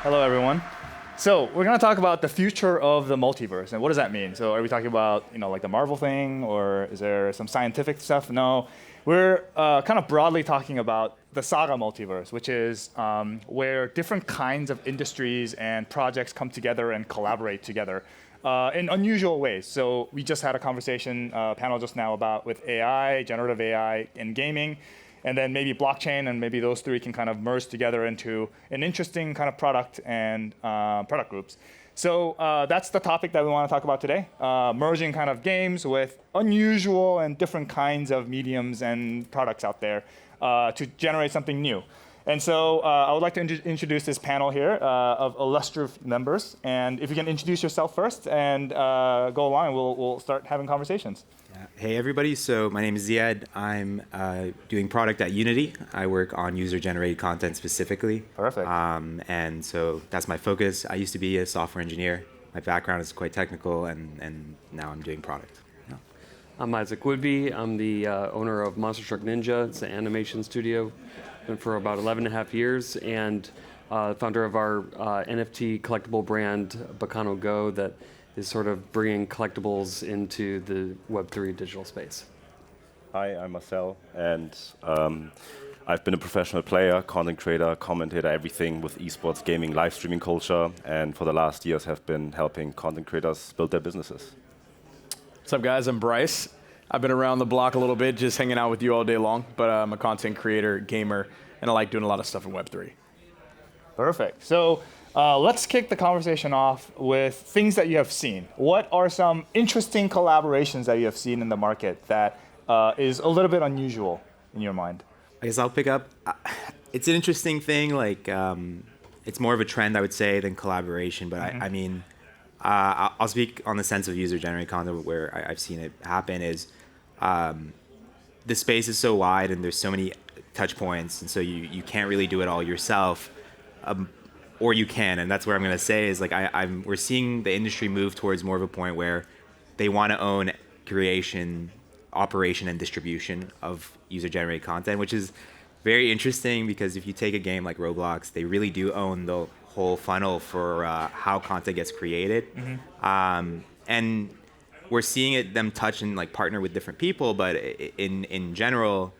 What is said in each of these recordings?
Hello, everyone. So we're going to talk about the future of the multiverse, and what does that mean? So are we talking about, like the Marvel thing, or is there some scientific stuff? No, we're kind of broadly talking about the Saga multiverse, which is where different kinds of industries and projects come together and collaborate together in unusual ways. So we just had a conversation panel just now about with AI, generative AI in gaming. And then maybe blockchain, and maybe those three can kind of merge together into an interesting kind of product and product groups. So that's the topic that we want to talk about today, merging kind of games with unusual and different kinds of mediums and products out there to generate something new. And so I would like to introduce this panel here of illustrious members. And if you can introduce yourself first and go along, and we'll start having conversations. Hey everybody, so my name is Zied. I'm doing product at Unity. I work on user-generated content specifically. Perfect. And so that's my focus. I used to be a software engineer. My background is quite technical, and now I'm doing product. Yeah. I'm Issac Woodby. I'm the owner of Monster Truck Ninja. It's an animation studio. Been for about 11 and a half years, and founder of our NFT collectible brand, Bacano Go, that is sort of bringing collectibles into the Web3 digital space. Hi, I'm Marcel, and I've been a professional player, content creator, commentator, everything with esports, gaming, live streaming culture, and for the last years have been helping content creators build their businesses. What's up, guys? I'm Bryce. I've been around the block a little bit, just hanging out with you all day long, but I'm a content creator, gamer, and I like doing a lot of stuff in Web3. Perfect. So let's kick the conversation off with things that you have seen. What are some interesting collaborations that you have seen in the market that is a little bit unusual in your mind? I guess I'll pick up. It's an interesting thing. It's more of a trend, I would say, than collaboration. But I mean, I'll speak on the sense of user-generated content where I've seen it happen. Is the space is so wide and there's so many touch points, and so you can't really do it all yourself. Or you can, and that's what I'm going to say is we're seeing the industry move towards more of a point where they want to own creation, operation, and distribution of user-generated content, which is very interesting because if you take a game like Roblox, they really do own the whole funnel for how content gets created, and we're seeing them touch and partner with different people, but in general,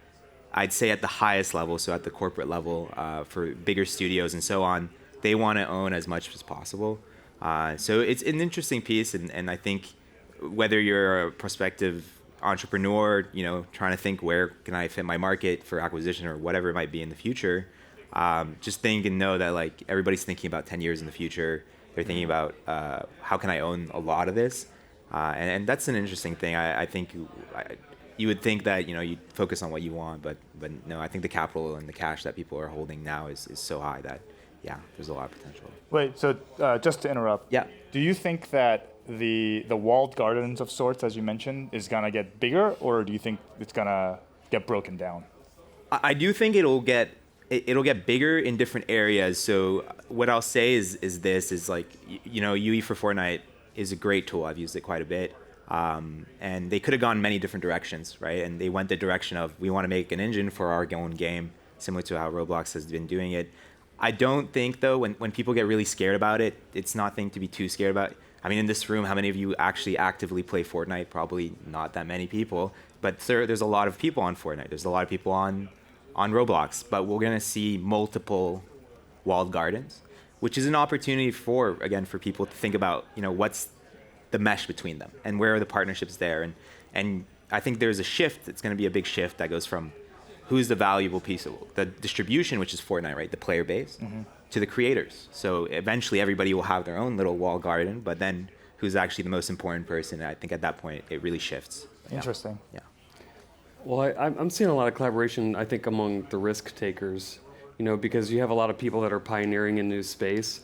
I'd say at the highest level, so at the corporate level, for bigger studios and so on, they want to own as much as possible. So it's an interesting piece, and I think whether you're a prospective entrepreneur, trying to think where can I fit my market for acquisition or whatever it might be in the future, just think and know that everybody's thinking about 10 years in the future. They're thinking about how can I own a lot of this, and that's an interesting thing. I think you would think that you'd focus on what you want, but no, I think the capital and the cash that people are holding now is so high that there's a lot of potential. Wait, so just to interrupt, do you think that the walled gardens of sorts, as you mentioned, is gonna get bigger, or do you think it's gonna get broken down? I do think it'll get bigger in different areas. So what I'll say is UE for Fortnite is a great tool. I've used it quite a bit. And they could have gone many different directions, right? And they went the direction of, we want to make an engine for our own game, similar to how Roblox has been doing it. I don't think, though, when people get really scared about it, it's nothing to be too scared about. I mean, in this room, how many of you actually actively play Fortnite? Probably not that many people. But there's a lot of people on Fortnite. There's a lot of people on Roblox. But we're going to see multiple walled gardens, which is an opportunity for people to think about, what's the mesh between them and where are the partnerships there. And I think there's a shift. It's going to be a big shift that goes from who's the valuable piece of the distribution, which is Fortnite, right? The player base, to the creators. So eventually everybody will have their own little wall garden, but then who's actually the most important person? And I think at that point it really shifts. Interesting. Yeah. Well, I'm seeing a lot of collaboration, I think, among the risk takers, because you have a lot of people that are pioneering a new space.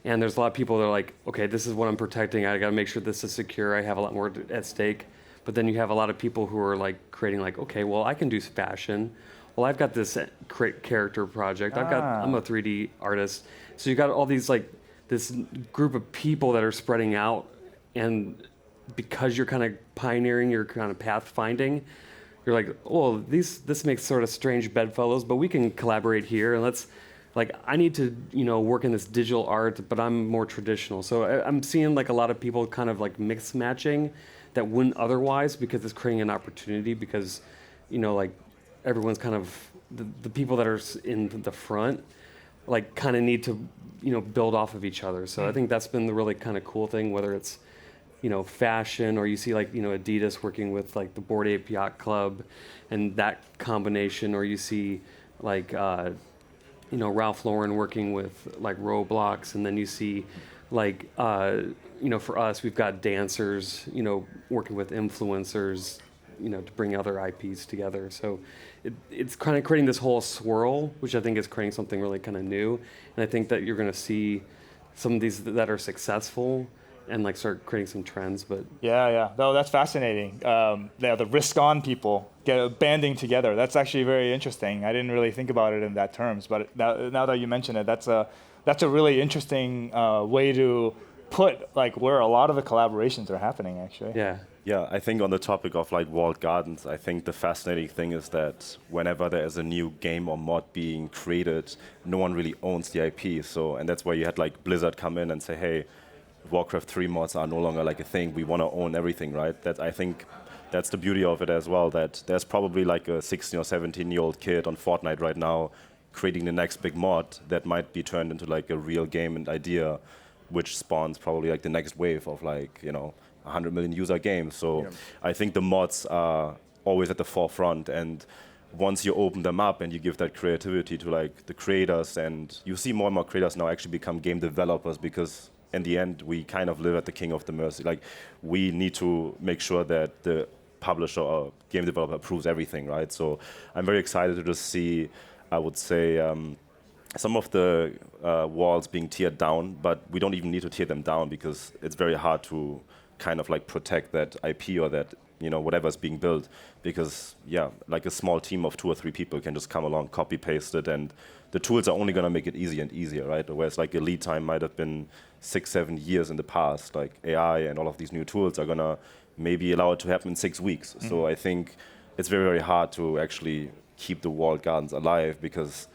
And there's a lot of people that are like, okay, this is what I'm protecting. I got to make sure this is secure. I have a lot more at stake. But then you have a lot of people who are creating okay, well, I can do fashion. Well, I've got this character project. I'm a 3D artist. So you got all these this group of people that are spreading out. And because you're kind of pioneering, you're kind of path finding, you're like, oh, this makes sort of strange bedfellows, but we can collaborate here and let's like I need to, work in this digital art, but I'm more traditional. So I'm seeing like a lot of people kind of like mix matching that wouldn't otherwise, because it's creating an opportunity, because, like everyone's kind of, the people that are in the front, like kind of need to, build off of each other. So I think that's been the really kind of cool thing, whether it's, fashion, or you see like, Adidas working with like the Bored Ape Yacht Club and that combination, or you see like, Ralph Lauren working with like Roblox, and then you see like, for us, we've got dancers, working with influencers, to bring other IPs together. So it's kind of creating this whole swirl, which I think is creating something really kind of new. And I think that you're going to see some of these that are successful and like start creating some trends. But yeah. No, that's fascinating. The risk-on people banding together. That's actually very interesting. I didn't really think about it in that terms, but now that you mention it, that's a really interesting way to put like where a lot of the collaborations are happening, actually. Yeah, I think on the topic of like walled gardens, I think the fascinating thing is that whenever there is a new game or mod being created, no one really owns the IP. So, and that's where you had like Blizzard come in and say, hey, Warcraft 3 mods are no longer like a thing. We want to own everything, right? I think that's the beauty of it as well, that there's probably like a 16 or 17-year-old kid on Fortnite right now creating the next big mod that might be turned into like a real game and idea, which spawns probably like the next wave of like, 100 million user games. So I think the mods are always at the forefront, and once you open them up and you give that creativity to like the creators, and you see more and more creators now actually become game developers, because in the end we kind of live at the king of the mercy. Like we need to make sure that the publisher or game developer approves everything, right? So I'm very excited to just see, I would say, some of the walls being teared down, but we don't even need to tear them down, because it's very hard to kind of like protect that IP or that, whatever's being built, because like a small team of 2 or 3 people can just come along, copy paste it, and the tools are only going to make it easier and easier, right? Whereas like a lead time might have been 6-7 years in the past, like AI and all of these new tools are going to maybe allow it to happen in 6 weeks. Mm-hmm. So I think it's very, very hard to actually keep the walled gardens alive, because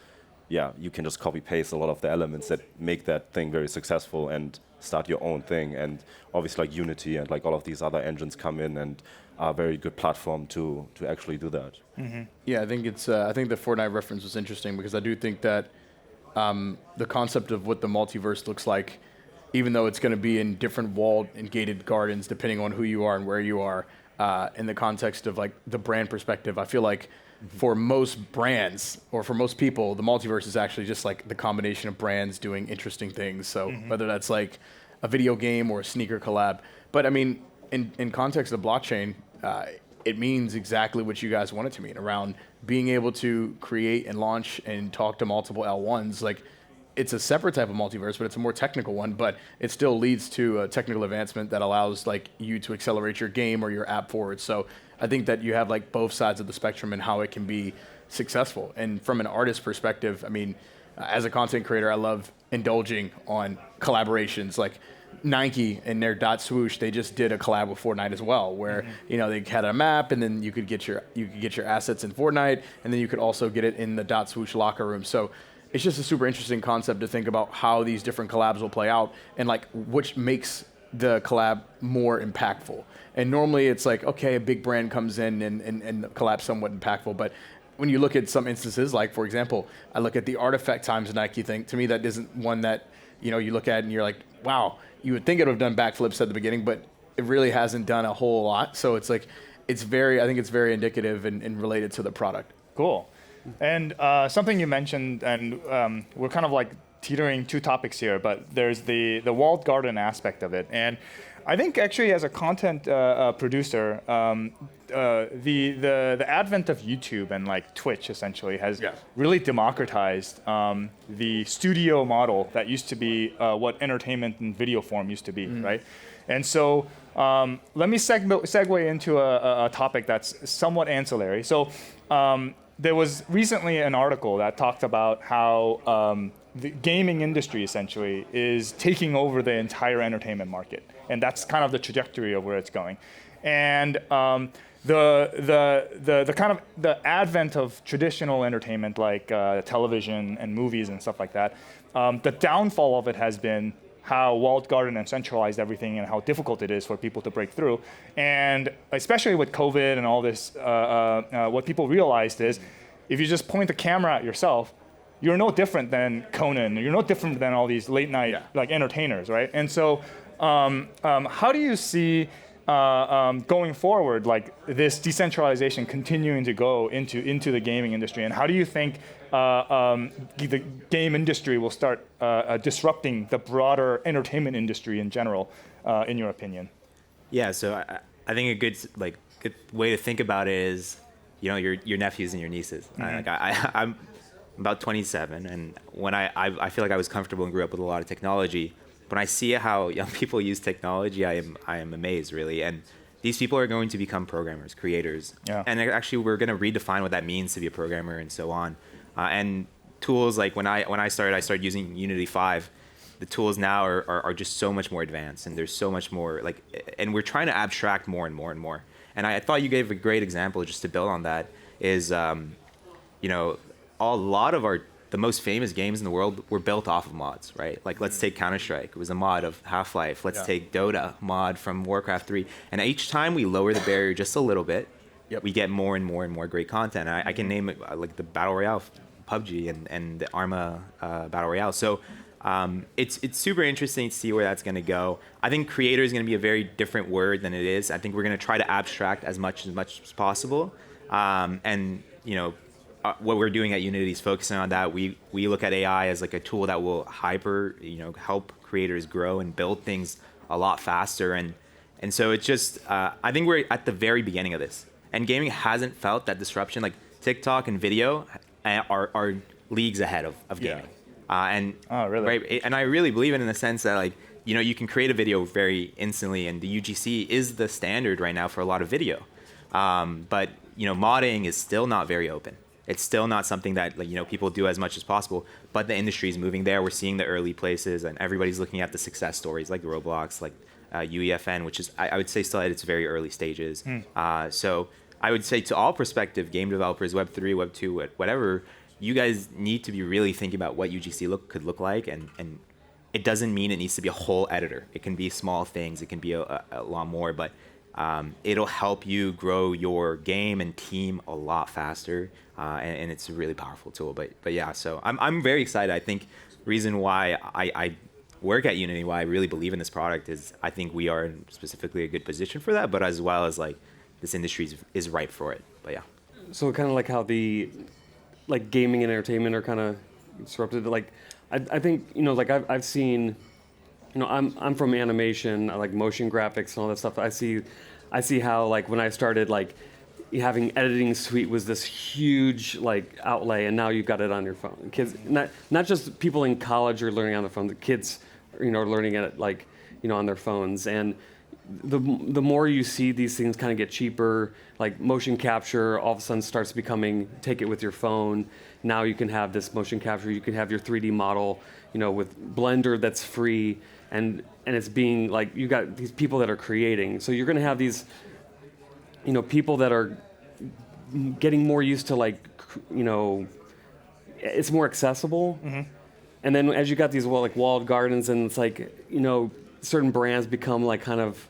you can just copy paste a lot of the elements that make that thing very successful and start your own thing. And obviously like Unity and like all of these other engines come in and are a very good platform to actually do that. Mm-hmm. Yeah, I think I think the Fortnite reference was interesting, because I do think that the concept of what the multiverse looks like, even though it's going to be in different walled and gated gardens depending on who you are and where you are, in the context of like the brand perspective, I feel like for most brands, or for most people, the multiverse is actually just like the combination of brands doing interesting things. So whether that's like a video game or a sneaker collab. But I mean, in context of blockchain, it means exactly what you guys want it to mean, around being able to create and launch and talk to multiple L1s. Like, it's a separate type of multiverse, but it's a more technical one, but it still leads to a technical advancement that allows like you to accelerate your game or your app forward. So I think that you have like both sides of the spectrum and how it can be successful. And from an artist perspective, I mean, as a content creator, I love indulging on collaborations. Like Nike and their Dot Swoosh, they just did a collab with Fortnite as well, where they had a map, and then you could get your assets in Fortnite, and then you could also get it in the Dot Swoosh locker room. So it's just a super interesting concept to think about how these different collabs will play out, and like which makes the collab more impactful. And normally it's like, okay, a big brand comes in and the collab's somewhat impactful, but when you look at some instances, like for example, I look at the Artifact times Nike thing. To me, that isn't one that you look at and you're like, wow, you would think it would have done backflips at the beginning, but it really hasn't done a whole lot. So it's like, I think it's very indicative and related to the product. Cool. And something you mentioned, and we're kind of like teetering 2 topics here, but there's the walled garden aspect of it. And I think actually as a content producer, the advent of YouTube and like Twitch essentially has really democratized the studio model that used to be what entertainment in video form used to be, right? And so let me segue into a topic that's somewhat ancillary. So there was recently an article that talked about how the gaming industry essentially is taking over the entire entertainment market. And that's kind of the trajectory of where it's going. And the kind of the advent of traditional entertainment like television and movies and stuff like that, the downfall of it has been how walled garden and centralized everything and how difficult it is for people to break through. And especially with COVID and all this, what people realized is if you just point the camera at yourself, you're no different than Conan. You're no different than all these late night like entertainers, right? And so how do you see going forward, like this decentralization continuing to go into the gaming industry, and how do you think the game industry will start disrupting the broader entertainment industry in general, in your opinion? Yeah, so I think a good way to think about it is, your nephews and your nieces. I'm about 27, and when I feel like I was comfortable and grew up with a lot of technology. When I see how young people use technology, I am amazed, really. And these people are going to become programmers, creators. Yeah. And actually, we're going to redefine what that means to be a programmer and so on. And tools like when I started using Unity 5. The tools now are just so much more advanced, and there's so much more and we're trying to abstract more and more and more. And I thought you gave a great example just to build on that is, a lot of the most famous games in the world were built off of mods, right? Like, let's take Counter-Strike. It was a mod of Half-Life. Let's take Dota, mod from Warcraft 3. And each time we lower the barrier just a little bit, we get more and more and more great content. I can name it like the Battle Royale, PUBG, and the Arma Battle Royale. So it's super interesting to see where that's going to go. I think creator is going to be a very different word than it is. I think we're going to try to abstract as much as possible. What we're doing at Unity is focusing on that. We look at AI as like a tool that will help creators grow and build things a lot faster. And so it's just, I think we're at the very beginning of this. And gaming hasn't felt that disruption. Like TikTok and video are leagues ahead of gaming. Really? Right? And I really believe it in the sense that you can create a video very instantly, and the UGC is the standard right now for a lot of video. But modding is still not very open. It's still not something that people do as much as possible, but the industry is moving there. We're seeing the early places, and everybody's looking at the success stories like Roblox, like UEFN, which is I would say still at its very early stages. So I would say to all prospective game developers, Web3, Web2, whatever, you guys need to be really thinking about what UGC could look like, and it doesn't mean it needs to be a whole editor. It can be small things. It can be a lot more, but it'll help you grow your game and team a lot faster, and it's a really powerful tool. But yeah, so I'm very excited. I think reason why I work at Unity, why I really believe in this product is I think we are in specifically a good position for that, but as well as this industry is ripe for it. But yeah. So kind of like how the gaming and entertainment are kind of disrupted. I think I've seen. I'm from animation, I like motion graphics and all that stuff. I see how when I started having editing suite was this huge outlay, and now you've got it on your phone. Kids, not just people in college are learning on their phone. The kids, are learning it on their phones. And the more you see these things kind of get cheaper, like motion capture, all of a sudden starts becoming take it with your phone. Now you can have this motion capture. You can have your 3D model, with Blender that's free. And it's being you got these people that are creating. So you're going to have these, people that are getting more used to it's more accessible. Mm-hmm. And then as you got these walled gardens, and it's certain brands become kind of,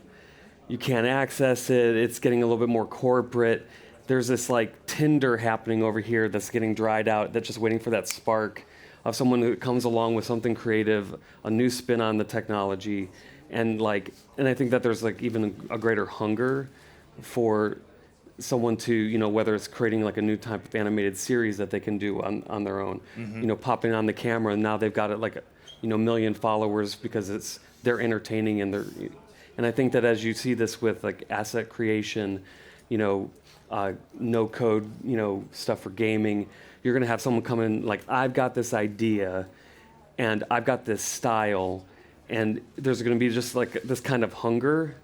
you can't access it. It's getting a little bit more corporate. There's this Tinder happening over here that's getting dried out. That's just waiting for that spark of someone who comes along with something creative, a new spin on the technology, and I think that there's even a greater hunger for someone to, whether it's creating a new type of animated series that they can do on their own, popping on the camera, and now they've got it million followers because they're entertaining and I think that as you see this with asset creation, no code, stuff for gaming, you're going to have someone come in I've got this idea and I've got this style, and there's going to be just this kind of hunger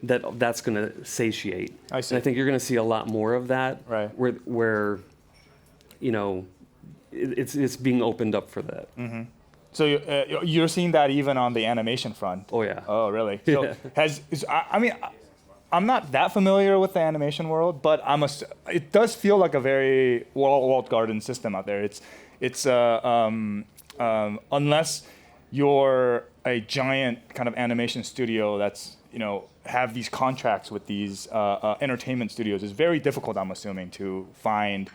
that's going to satiate. I see. And I think you're going to see a lot more of that, right? Where it's being opened up for that. Mm-hmm. So you're seeing that even on the animation front. Oh yeah. Oh really? So I'm not that familiar with the animation world, but it does feel like a very walled garden system out there. It's unless you're a giant kind of animation studio that's have these contracts with these entertainment studios, it's very difficult, I'm assuming, to find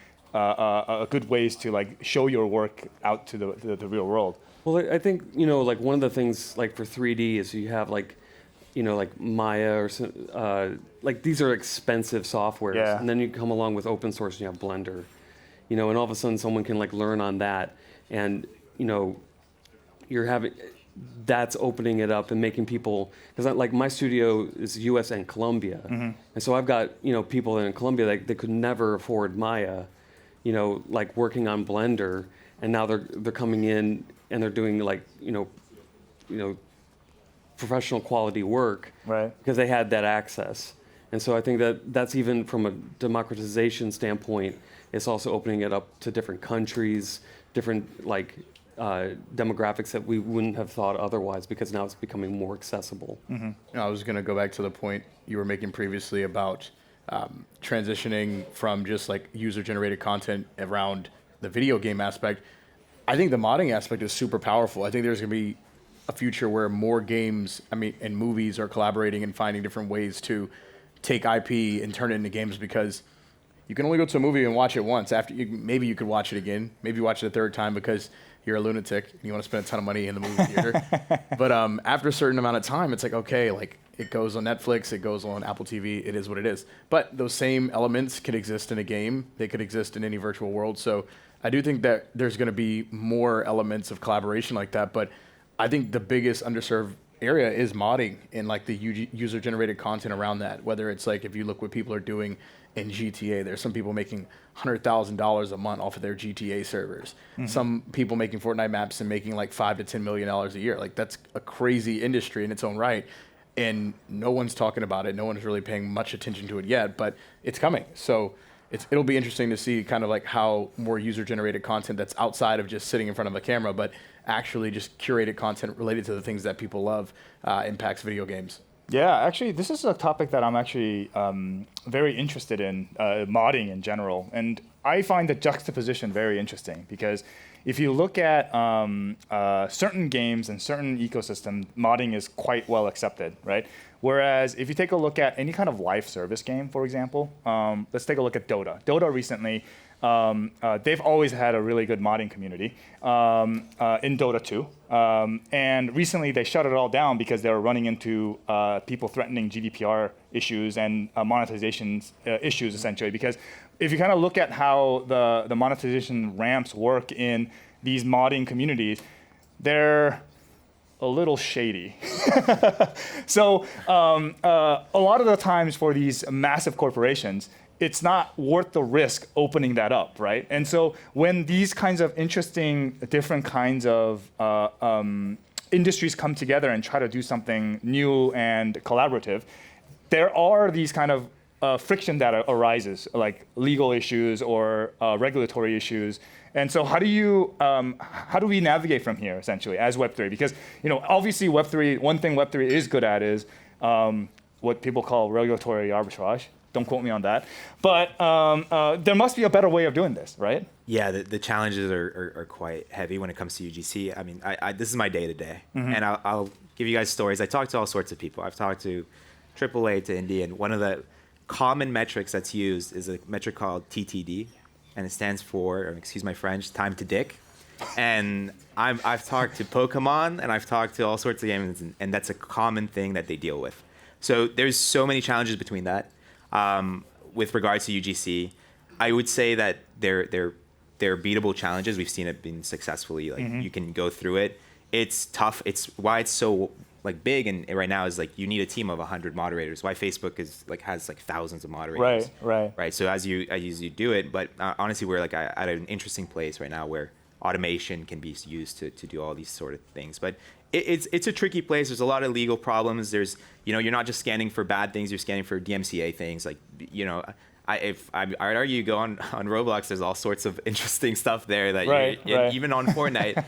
good ways to like show your work out to the real world. Well, I think like one of the things like for 3D is you have like like Maya or like these are expensive softwares, Yeah. and then you come along with open source and you have Blender, and all of a sudden someone can like learn on that, and you're having that's opening it up and making people, because like my studio is U.S. and Colombia, and so I've got people in Colombia that they could never afford Maya, like working on Blender, and now they're coming in and they're doing like professional quality work, Right. because they had that access. And so I think that's even from a democratization standpoint, it's also opening it up to different countries, different like demographics that we wouldn't have thought otherwise, because now it's becoming more accessible. I was going to go back to the point you were making previously about transitioning from just like user-generated content around the video game aspect. I think the modding aspect is super powerful. I think there's going to be a future where more games, and movies are collaborating and finding different ways to take IP and turn it into games, because you can only go to a movie and watch it once. Maybe you could watch it again. Maybe you watch it a third time because you're a lunatic and you want to spend a ton of money in the movie theater. But after a certain amount of time, it's like, okay, like it goes on Netflix, it goes on Apple TV, it is what it is. But those same elements could exist in a game. They could exist in any virtual world. So I do think that there's going to be more elements of collaboration like that. But I think the biggest underserved area is modding and like the user-generated content around that. Whether it's like, if you look what people are doing in GTA, there's some people making $100,000 a month off of their GTA servers. Some people making Fortnite maps and making like $5 to $10 million a year. Like that's a crazy industry in its own right. And no one's talking about it. No one's really paying much attention to it yet, but it's coming. So it'll be interesting to see kind of like how more user-generated content that's outside of just sitting in front of a camera, but actually just curated content related to the things that people love impacts video games. Yeah, actually, this is a topic that I'm actually very interested in, modding in general. And I find the juxtaposition very interesting, because if you look at certain games and certain ecosystems, modding is quite well accepted, right? Whereas if you take a look at any kind of live service game, for example, let's take a look at Dota. Dota recently, they've always had a really good modding community in Dota 2. And recently they shut it all down because they were running into people threatening GDPR issues and monetization issues, essentially. Because if you kind of look at how the monetization ramps work in these modding communities, they're a little shady. So a lot of the times for these massive corporations, it's not worth the risk opening that up, right? And so when these kinds of interesting, different kinds of industries come together and try to do something new and collaborative, there are these kind of friction that arises, like legal issues or regulatory issues. And so how do we navigate from here, essentially, as Web3? Because obviously Web3, one thing Web3 is good at is what people call regulatory arbitrage. Don't quote me on that. But there must be a better way of doing this, right? Yeah, the challenges are quite heavy when it comes to UGC. I mean, this is my day-to-day. And I'll give you guys stories. I talk to all sorts of people. I've talked to AAA, to indie, and one of the common metrics that's used is a metric called TTD, and it stands for, excuse my French, time to dick. And I've talked to Pokemon, and I've talked to all sorts of games, and that's a common thing that they deal with. So there's so many challenges between that. With regards to UGC, I would say that they're beatable challenges. We've seen it being successfully. Like you can go through it. It's tough. It's why it's so like big, and right now is like you need a team of 100 moderators. Why Facebook has thousands of moderators. Right. So as you do it, but honestly, we're like at an interesting place right now where automation can be used to do all these sort of things. But it's a tricky place. There's a lot of legal problems. There's you're not just scanning for bad things. You're scanning for DMCA things. Like I'd argue you go on Roblox, there's all sorts of interesting stuff there that even on Fortnite.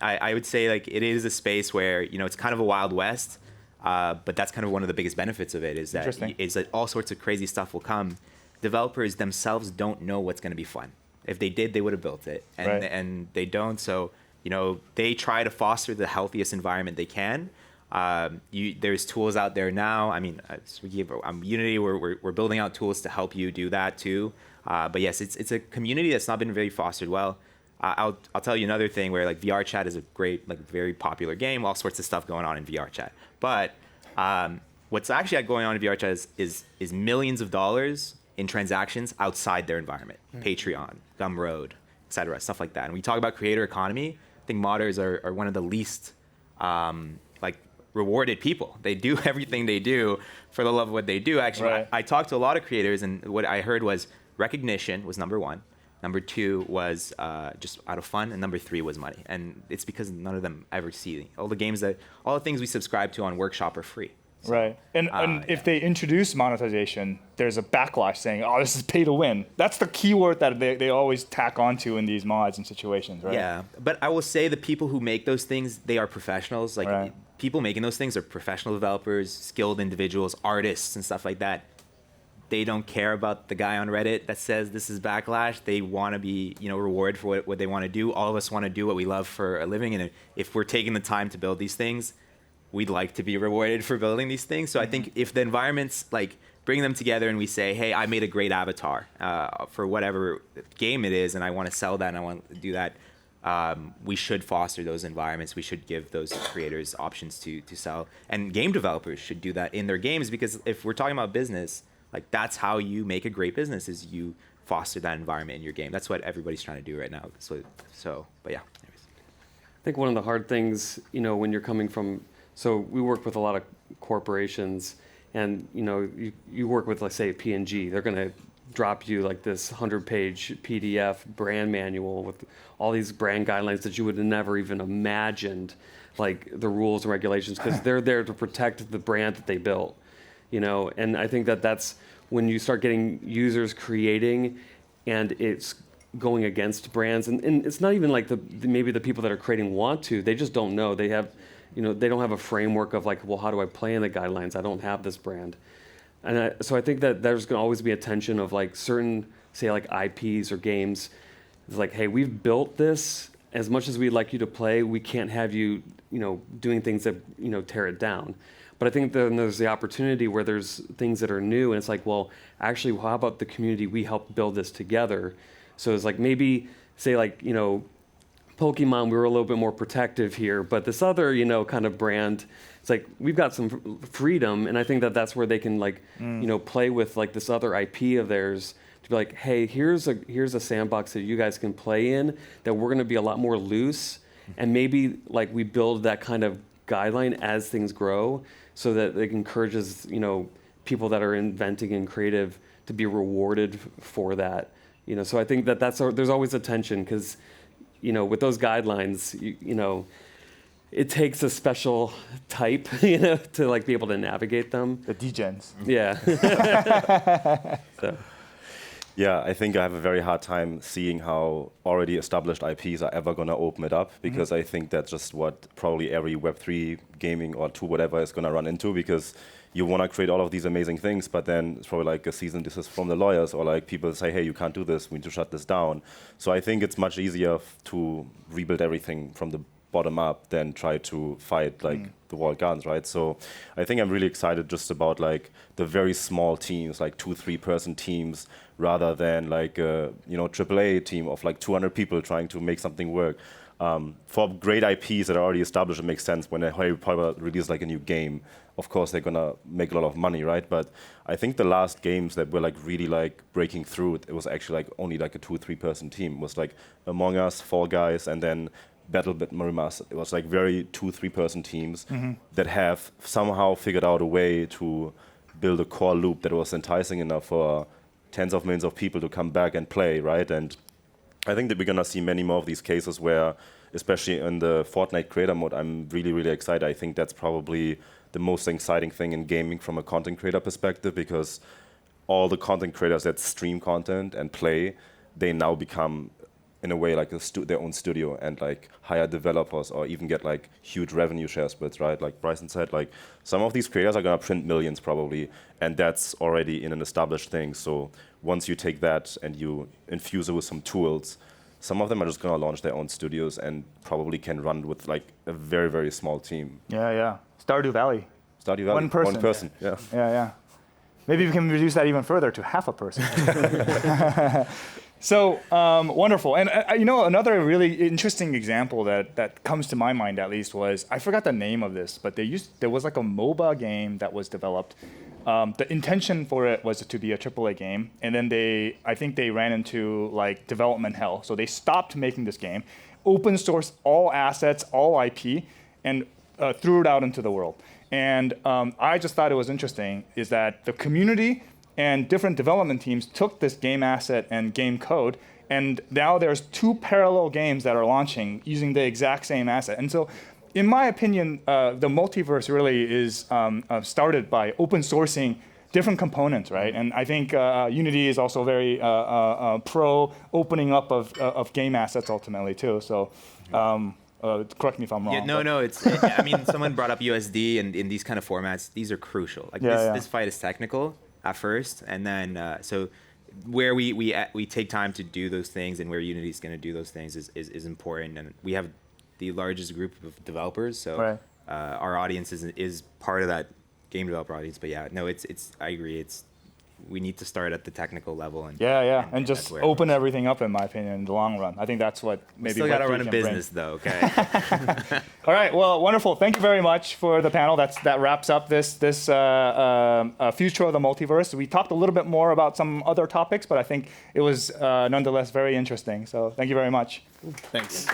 I would say like it is a space where it's kind of a wild west. But that's kind of one of the biggest benefits of it is that all sorts of crazy stuff will come. Developers themselves don't know what's going to be fun. If they did, they would have built it, and they don't. So they try to foster the healthiest environment they can. There's tools out there now. I mean, Unity, we're building out tools to help you do that too. But yes, it's a community that's not been very fostered well. I'll tell you another thing where like VR chat is a great, like very popular game, all sorts of stuff going on in VR chat. But what's actually going on in VR chat is millions of dollars in transactions outside their environment. Patreon, Gumroad, etc., stuff like that. And we talk about creator economy. I think modders are one of the least rewarded people. They do everything they do for the love of what they do. Actually, I talked to a lot of creators, and what I heard was recognition was number one. Number two was just out of fun, and number three was money. And it's because none of them ever see all the things we subscribe to on Workshop are free. So, right. And if they introduce monetization, there's a backlash saying, oh, this is pay to win. That's the keyword that they always tack onto in these mods and situations, right? Yeah. But I will say the people who make those things, they are professionals. Like people making those things are professional developers, skilled individuals, artists, and stuff like that. They don't care about the guy on Reddit that says this is backlash. They want to be, rewarded for what they want to do. All of us want to do what we love for a living. And if we're taking the time to build these things, we'd like to be rewarded for building these things. So I think if the environments bring them together and we say, hey, I made a great avatar for whatever game it is, and I want to sell that and I want to do that, we should foster those environments. We should give those creators options to sell. And game developers should do that in their games, because if we're talking about business, that's how you make a great business, is you foster that environment in your game. That's what everybody's trying to do right now. But yeah. Anyways. I think one of the hard things, when you're coming from, so we work with a lot of corporations, and you work with, let's say, P&G. They're going to drop you this 100-page PDF brand manual with all these brand guidelines that you would have never even imagined, the rules and regulations, because they're there to protect the brand that they built. And I think that's when you start getting users creating, and it's going against brands, and it's not even maybe the people that are creating want to. They just don't know. They have. They don't have a framework of well, how do I play in the guidelines? I don't have this brand. And so I think that there's going to always be a tension of certain, say, IPs or games. It's hey, we've built this. As much as we'd like you to play, we can't have you, doing things that, tear it down. But I think then there's the opportunity where there's things that are new, and it's well, actually, how about the community? We helped build this together. So it's maybe, say, Pokemon, we were a little bit more protective here, but this other, kind of brand, it's we've got some freedom, and I think that's where they can play with this other IP of theirs to be hey, here's a sandbox that you guys can play in, that we're going to be a lot more loose, and maybe we build that kind of guideline as things grow, so that it encourages people that are inventing and creative to be rewarded for that. So I think there's always a tension, because with those guidelines, it takes a special type, to be able to navigate them. The degens. Yeah. So. Yeah, I think I have a very hard time seeing how already established IPs are ever going to open it up, because I think that's just what probably every Web3 gaming or 2 whatever is going to run into, because you want to create all of these amazing things, but then it's probably a cease and desist from the lawyers, or people say, hey, you can't do this, we need to shut this down. So I think it's much easier to rebuild everything from the bottom up than try to fight the walled gardens, right? So I think I'm really excited just about the very small teams, 2-3 person teams, rather than a AAA team of 200 people trying to make something work. For great IPs that are already established, it makes sense when Harry Potter releases a new game. Of course, they're gonna make a lot of money, right? But I think the last games that were really breaking through, it was actually only a 2-3 person team. It was Among Us, Fall Guys, and then BattleBit Remastered. It was very 2-3 person teams that have somehow figured out a way to build a core loop that was enticing enough for tens of millions of people to come back and play, right? And I think that we're gonna see many more of these cases where, especially in the Fortnite creator mode, I'm really, really excited. I think that's probably the most exciting thing in gaming from a content creator perspective, because all the content creators that stream content and play, they now become in a way like their own studio and like hire developers or even get like huge revenue share splits, right? Like Brycent said, like some of these creators are gonna print millions probably, and that's already in an established thing. So once you take that and you infuse it with some tools, some of them are just gonna launch their own studios and probably can run with like a very, very small team. Yeah. Stardew Valley. Stardew Valley, One person. Yeah. Yeah. Maybe we can reduce that even further to half a person. So wonderful. And another really interesting example that comes to my mind at least was, I forgot the name of this, but there was like a MOBA game that was developed. The intention for it was to be a AAA game, and then I think they ran into like development hell. So they stopped making this game, open sourced all assets, all IP, and threw it out into the world. And I just thought it was interesting is that the community and different development teams took this game asset and game code, and now there's 2 parallel games that are launching using the exact same asset. And so, in my opinion, the multiverse really is started by open sourcing different components, right? And I think Unity is also very pro opening up of game assets ultimately too. So. Correct me if I'm wrong. Yeah, no. I mean, someone brought up USD, and in these kind of formats, these are crucial. Like this fight is technical at first, and then so where we take time to do those things, and where Unity is going to do those things is important. And we have the largest group of developers, so our audience is part of that game developer audience. But yeah, no, I agree. We need to start at the technical level and just open everything up, in my opinion, in the long run. I think that's what maybe. Still got to run a business, though. Okay. All right. Well, wonderful. Thank you very much for the panel. That wraps up this future of the multiverse. We talked a little bit more about some other topics, but I think it was nonetheless very interesting. So thank you very much. Thanks.